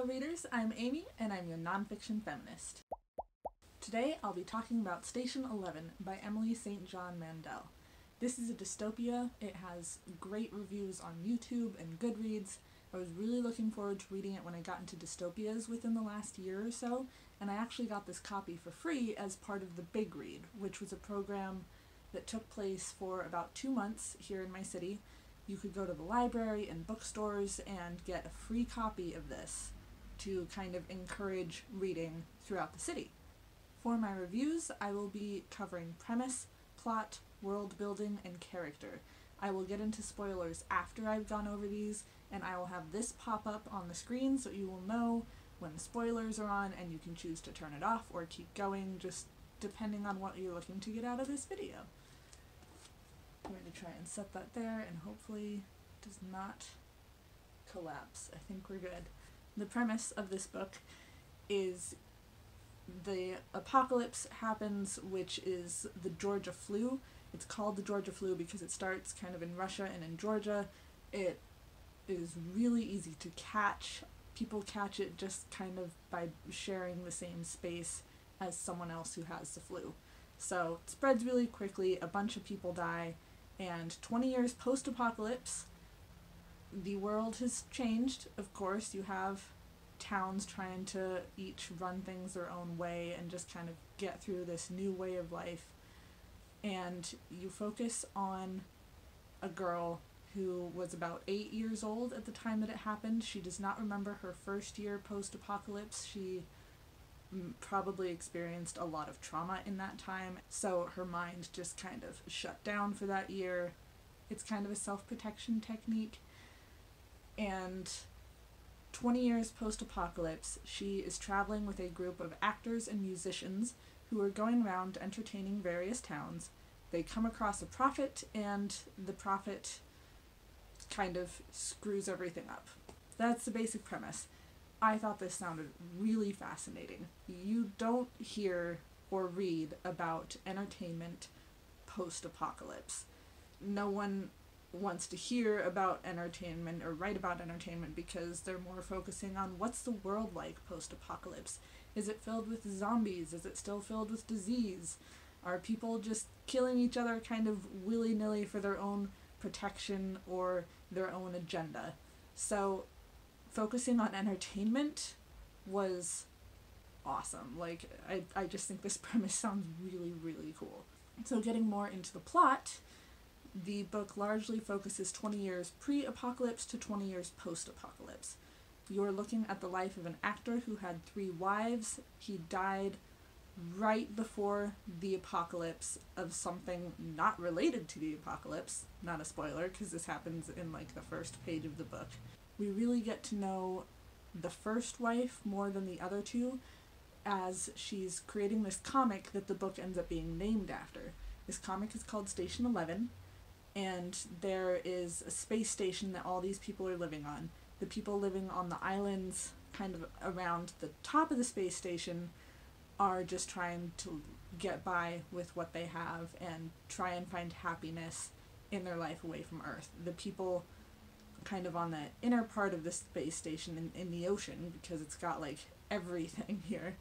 Hello readers, I'm Amy and I'm your nonfiction feminist. Today I'll be talking about Station 11 by Emily St. John Mandel. This is a dystopia. It has great reviews on YouTube and Goodreads. I was really looking forward to reading it when I got into dystopias within the last year or so, and I actually got this copy for free as part of the Big Read, which was a program that took place for about 2 months here in my city. You could go to the library and bookstores and get a free copy of this to kind of encourage reading throughout the city. For my reviews, I will be covering premise, plot, world building, and character. I will get into spoilers after I've gone over these, and I will have this pop up on the screen so you will know when the spoilers are on and you can choose to turn it off or keep going, just depending on what you're looking to get out of this video. I'm going to try and set that there and hopefully it does not collapse. I think we're good. The premise of this book is the apocalypse happens, which is the Georgia flu. It's called the Georgia flu because it starts kind of in Russia and in Georgia. It is really easy to catch. People catch it just kind of by sharing the same space as someone else who has the flu. So it spreads really quickly, a bunch of people die, and 20 years post-apocalypse, the world has changed. Of course, you have towns trying to each run things their own way and just kind of get through this new way of life. And you focus on a girl who was about 8 years old at the time that it happened. She does not remember her first year post-apocalypse. She probably experienced a lot of trauma in that time, so her mind just kind of shut down for that year. It's kind of a self-protection technique. And 20 years post-apocalypse, she is traveling with a group of actors and musicians who are going around entertaining various towns. They come across a prophet, and the prophet kind of screws everything up. That's the basic premise. I thought this sounded really fascinating. You don't hear or read about entertainment post-apocalypse. No one wants to hear about entertainment or write about entertainment because they're more focusing on what's the world like post-apocalypse. Is it filled with zombies? Is it still filled with disease? Are people just killing each other kind of willy-nilly for their own protection or their own agenda? So focusing on entertainment was awesome. Like, I just think this premise sounds really, really cool. So getting more into the plot, the book largely focuses 20 years pre-apocalypse to 20 years post-apocalypse. You're looking at the life of an actor who had 3 wives. He died right before the apocalypse of something not related to the apocalypse. Not a spoiler, because this happens in like the first page of the book. We really get to know the first wife more than the other 2 as she's creating this comic that the book ends up being named after. This comic is called Station 11, and there is a space station that all these people are living on. The people living on the islands kind of around the top of the space station are just trying to get by with what they have and try and find happiness in their life away from Earth. The people kind of on the inner part of the space station in the ocean, because it's got like everything here,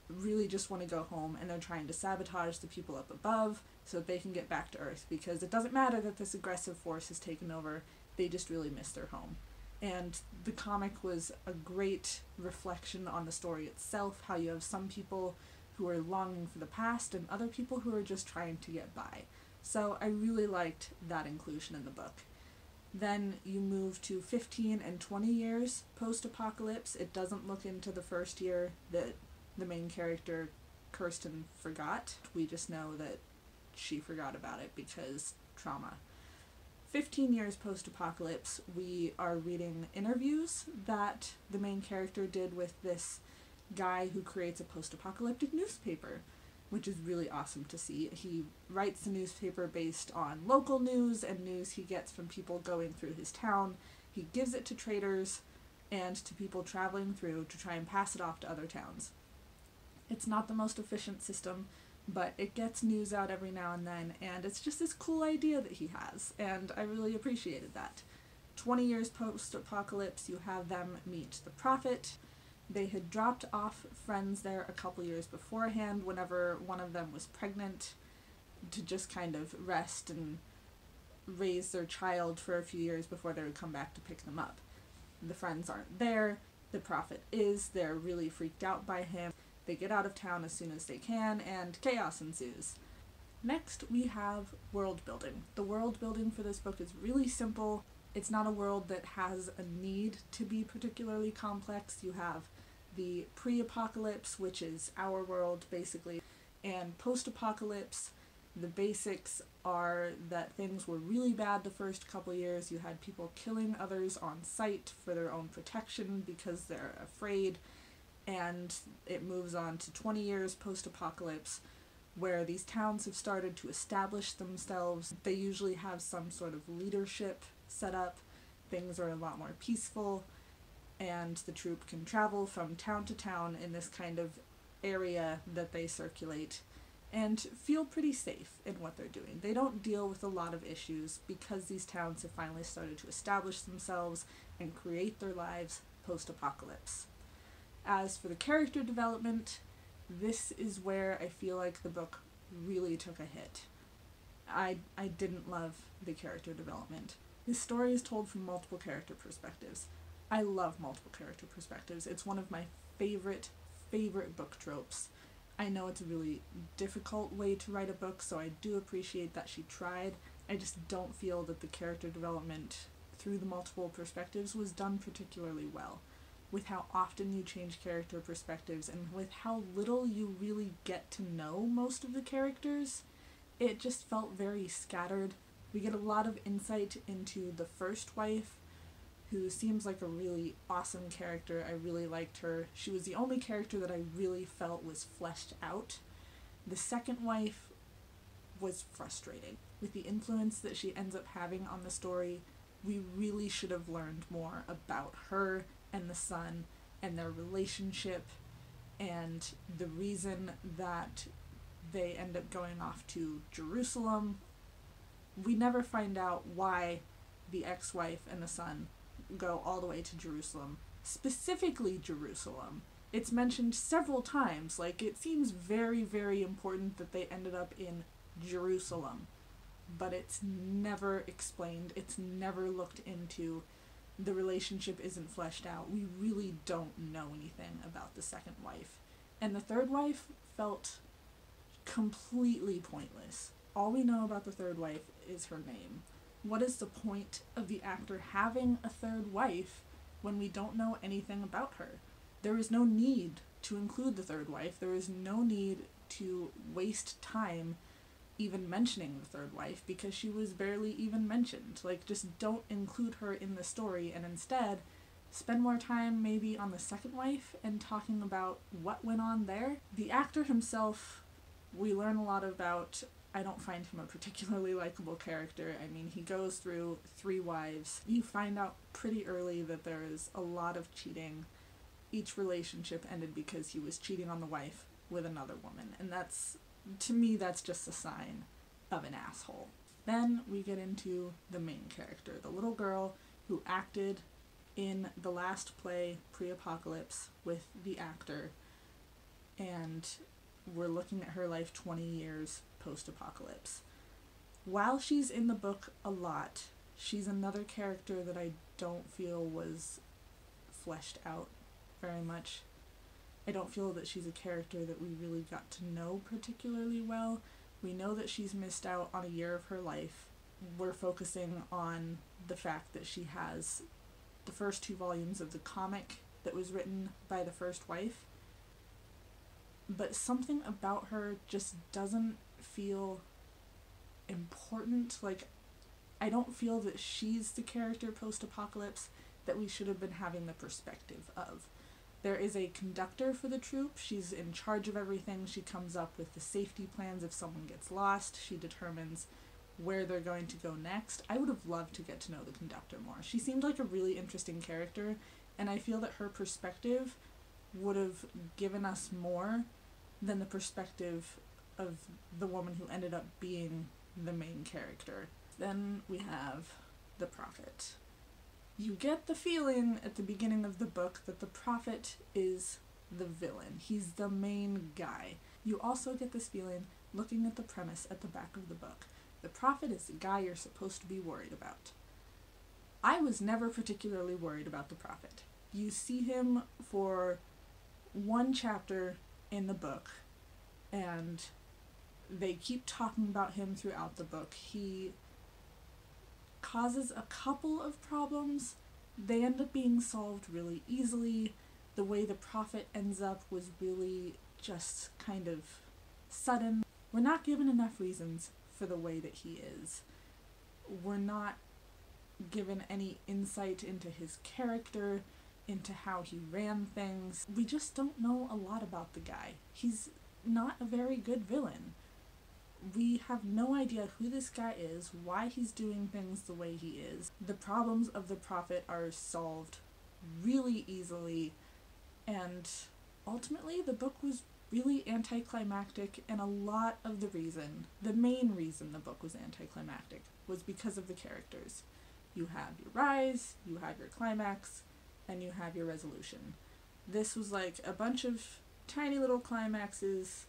really just want to go home, and they're trying to sabotage the people up above so that they can get back to Earth, because it doesn't matter that this aggressive force has taken over, they just really miss their home. And the comic was a great reflection on the story itself, how you have some people who are longing for the past and other people who are just trying to get by. So I really liked that inclusion in the book. Then you move to 15 and 20 years post-apocalypse. It doesn't look into the first year that the main character, Kirsten, forgot. We just know that she forgot about it because trauma. 15 years post-apocalypse, we are reading interviews that the main character did with this guy who creates a post-apocalyptic newspaper, which is really awesome to see. He writes the newspaper based on local news and news he gets from people going through his town. He gives it to traders and to people traveling through to try and pass it off to other towns. It's not the most efficient system, but it gets news out every now and then, and it's just this cool idea that he has, and I really appreciated that. 20 years post-apocalypse, you have them meet the Prophet. They had dropped off friends there a couple years beforehand whenever one of them was pregnant to just kind of rest and raise their child for a few years before they would come back to pick them up. The friends aren't there. The Prophet is. They're really freaked out by him. They get out of town as soon as they can, and chaos ensues. Next, we have world building. The world building for this book is really simple. It's not a world that has a need to be particularly complex. You have the pre-apocalypse, which is our world, basically, and post-apocalypse. The basics are that things were really bad the first couple years. You had people killing others on sight for their own protection because they're afraid, and it moves on to 20 years post-apocalypse, where these towns have started to establish themselves. They usually have some sort of leadership set up. Things are a lot more peaceful, and the troop can travel from town to town in this kind of area that they circulate and feel pretty safe in what they're doing. They don't deal with a lot of issues because these towns have finally started to establish themselves and create their lives post-apocalypse. As for the character development, this is where I feel like the book really took a hit. I didn't love the character development. This story is told from multiple character perspectives. I love multiple character perspectives. It's one of my favorite book tropes. I know it's a really difficult way to write a book, so I do appreciate that she tried. I just don't feel that the character development through the multiple perspectives was done particularly well. With how often you change character perspectives and with how little you really get to know most of the characters, it just felt very scattered. We get a lot of insight into the first wife, who seems like a really awesome character. I really liked her. She was the only character that I really felt was fleshed out. The second wife was frustrating. With the influence that she ends up having on the story, we really should have learned more about her and the son and their relationship and the reason that they end up going off to Jerusalem. We never find out why the ex-wife and the son go all the way to Jerusalem. Specifically Jerusalem. It's mentioned several times. Like, it seems very, very important that they ended up in Jerusalem. But it's never explained. It's never looked into. The relationship isn't fleshed out. We really don't know anything about the second wife. And the third wife felt completely pointless. All we know about the third wife is her name. What is the point of the actor having a third wife when we don't know anything about her? There is no need to include the third wife. There is no need to waste time even mentioning the third wife because she was barely even mentioned. Like, just don't include her in the story and instead spend more time maybe on the second wife and talking about what went on there. The actor himself, we learn a lot about. I don't find him a particularly likable character. I mean, he goes through 3 wives. You find out pretty early that there is a lot of cheating. Each relationship ended because he was cheating on the wife with another woman. And that's, to me, that's just a sign of an asshole. Then we get into the main character, the little girl who acted in the last play, Pre-Apocalypse, with the actor. And we're looking at her life 20 years post-apocalypse. While she's in the book a lot, she's another character that I don't feel was fleshed out very much. I don't feel that she's a character that we really got to know particularly well. We know that she's missed out on a year of her life. We're focusing on the fact that she has the first 2 volumes of the comic that was written by the first wife. But something about her just doesn't feel important. Like, I don't feel that she's the character post-apocalypse that we should have been having the perspective of. There is a conductor for the troop. She's in charge of everything. She comes up with the safety plans if someone gets lost. She determines where they're going to go next. I would have loved to get to know the conductor more. She seemed like a really interesting character, and I feel that her perspective would have given us more than the perspective of the woman who ended up being the main character. Then we have the Prophet. You get the feeling at the beginning of the book that the Prophet is the villain. He's the main guy. You also get this feeling looking at the premise at the back of the book. The Prophet is the guy you're supposed to be worried about. I was never particularly worried about the Prophet. You see him for one chapter in the book, and they keep talking about him throughout the book. He causes a couple of problems. They end up being solved really easily. The way the Prophet ends up was really just kind of sudden. We're not given enough reasons for the way that he is. We're not given any insight into his character, into how he ran things. We just don't know a lot about the guy. He's not a very good villain. We have no idea who this guy is, why he's doing things the way he is. The problems of the Prophet are solved really easily, and ultimately the book was really anticlimactic, and a lot of the main reason the book was anticlimactic was because of the characters. You have your rise, you have your climax, and you have your resolution. This was like a bunch of tiny little climaxes,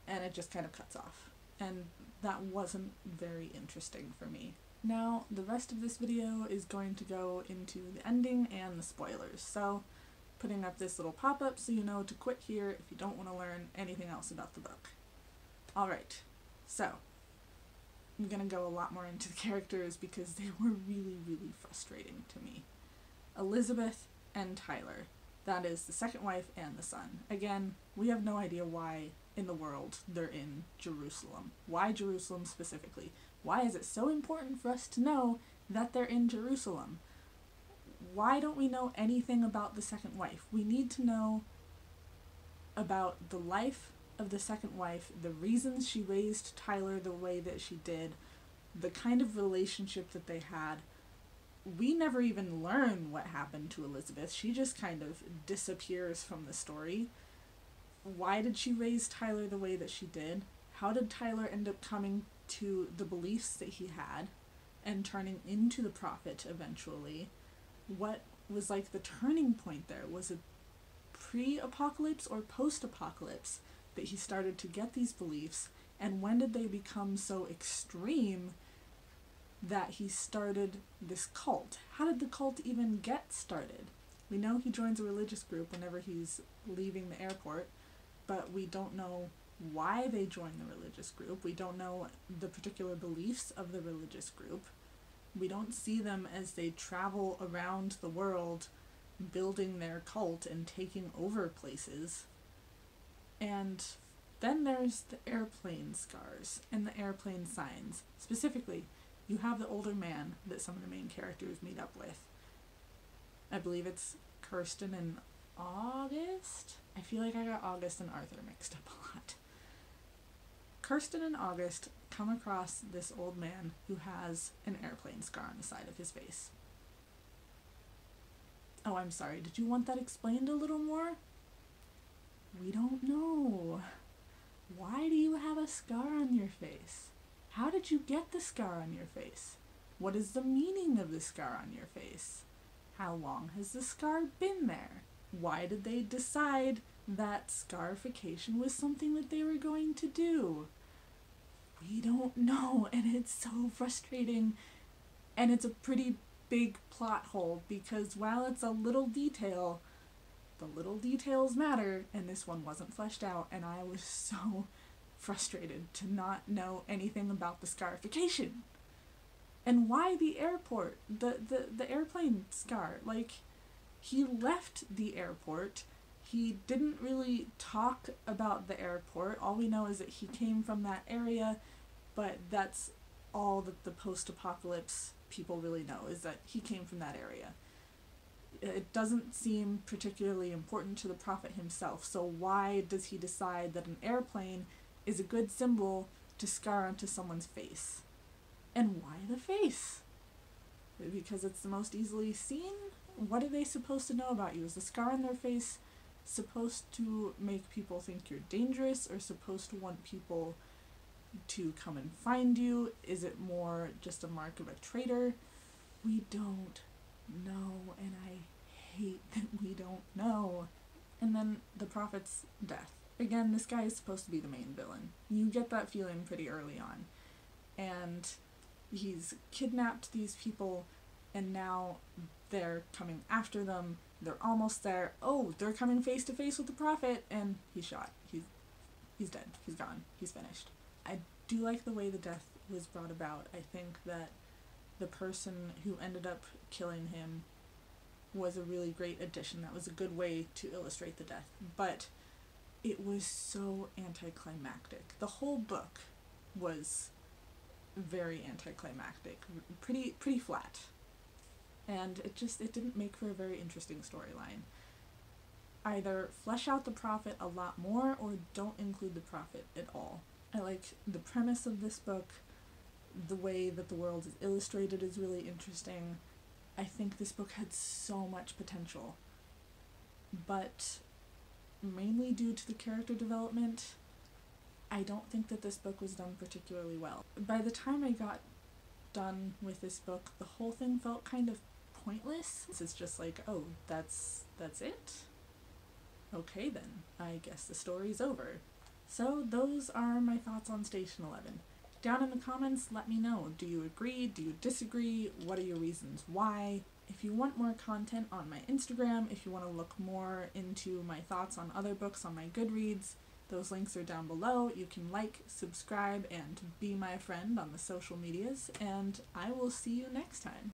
and it just kind of cuts off. And that wasn't very interesting for me. Now, the rest of this video is going to go into the ending and the spoilers, so putting up this little pop-up so you know to quit here if you don't want to learn anything else about the book. Alright, so I'm gonna go a lot more into the characters because they were really, really frustrating to me. Elizabeth and Tyler. That is the second wife and the son. Again, we have no idea why in the world they're in Jerusalem. Why Jerusalem specifically? Why is it so important for us to know that they're in Jerusalem? Why don't we know anything about the second wife? We need to know about the life of the second wife, the reasons she raised Tyler the way that she did, the kind of relationship that they had. We never even learn what happened to Elizabeth. She just kind of disappears from the story. Why did she raise Tyler the way that she did? How did Tyler end up coming to the beliefs that he had and turning into the Prophet eventually? What was like the turning point there? Was it pre-apocalypse or post-apocalypse that he started to get these beliefs? And when did they become so extreme that he started this cult? How did the cult even get started? We know he joins a religious group whenever he's leaving the airport, but we don't know why they join the religious group. We don't know the particular beliefs of the religious group. We don't see them as they travel around the world building their cult and taking over places. And then there's the airplane scars and the airplane signs. Specifically, you have the older man that some of the main characters meet up with. I believe it's Kirsten and August? I feel like I got August and Arthur mixed up a lot. Kirsten and August come across this old man who has an airplane scar on the side of his face. Oh, I'm sorry, did you want that explained a little more? We don't know. Why do you have a scar on your face? How did you get the scar on your face? What is the meaning of the scar on your face? How long has the scar been there? Why did they decide that scarification was something that they were going to do? We don't know, and it's so frustrating, and it's a pretty big plot hole because while it's a little detail, the little details matter, and this one wasn't fleshed out, and I was so frustrated to not know anything about the scarification. And why the airport? The airplane scar. Like, he left the airport. He didn't really talk about the airport. All we know is that he came from that area, but that's all that the post-apocalypse people really know, is that he came from that area. It doesn't seem particularly important to the Prophet himself, so why does he decide that an airplane is a good symbol to scar onto someone's face? And why the face? Because it's the most easily seen? What are they supposed to know about you? Is the scar on their face supposed to make people think you're dangerous, or supposed to want people to come and find you? Is it more just a mark of a traitor? We don't know, and I hate that we don't know. And then the Prophet's death. Again, this guy is supposed to be the main villain. You get that feeling pretty early on. And he's kidnapped these people, and now they're coming after them. They're almost there. Oh, they're coming face to face with the Prophet, and he's shot. He's dead. He's gone. He's finished. I do like the way the death was brought about. I think that the person who ended up killing him was a really great addition. That was a good way to illustrate the death. But it was so anticlimactic. The whole book was very anticlimactic. Pretty flat. And it didn't make for a very interesting storyline. Either flesh out the Prophet a lot more or don't include the Prophet at all. I like the premise of this book. The way that the world is illustrated is really interesting. I think this book had so much potential, but mainly due to the character development, I don't think that this book was done particularly well. By the time I got done with this book, the whole thing felt kind of pointless. It's just like, oh, that's it? Okay then, I guess the story's over. So those are my thoughts on Station 11. Down in the comments, let me know. Do you agree? Do you disagree? What are your reasons why? If you want more content on my Instagram, if you want to look more into my thoughts on other books on my Goodreads, those links are down below. You can like, subscribe, and be my friend on the social medias, and I will see you next time.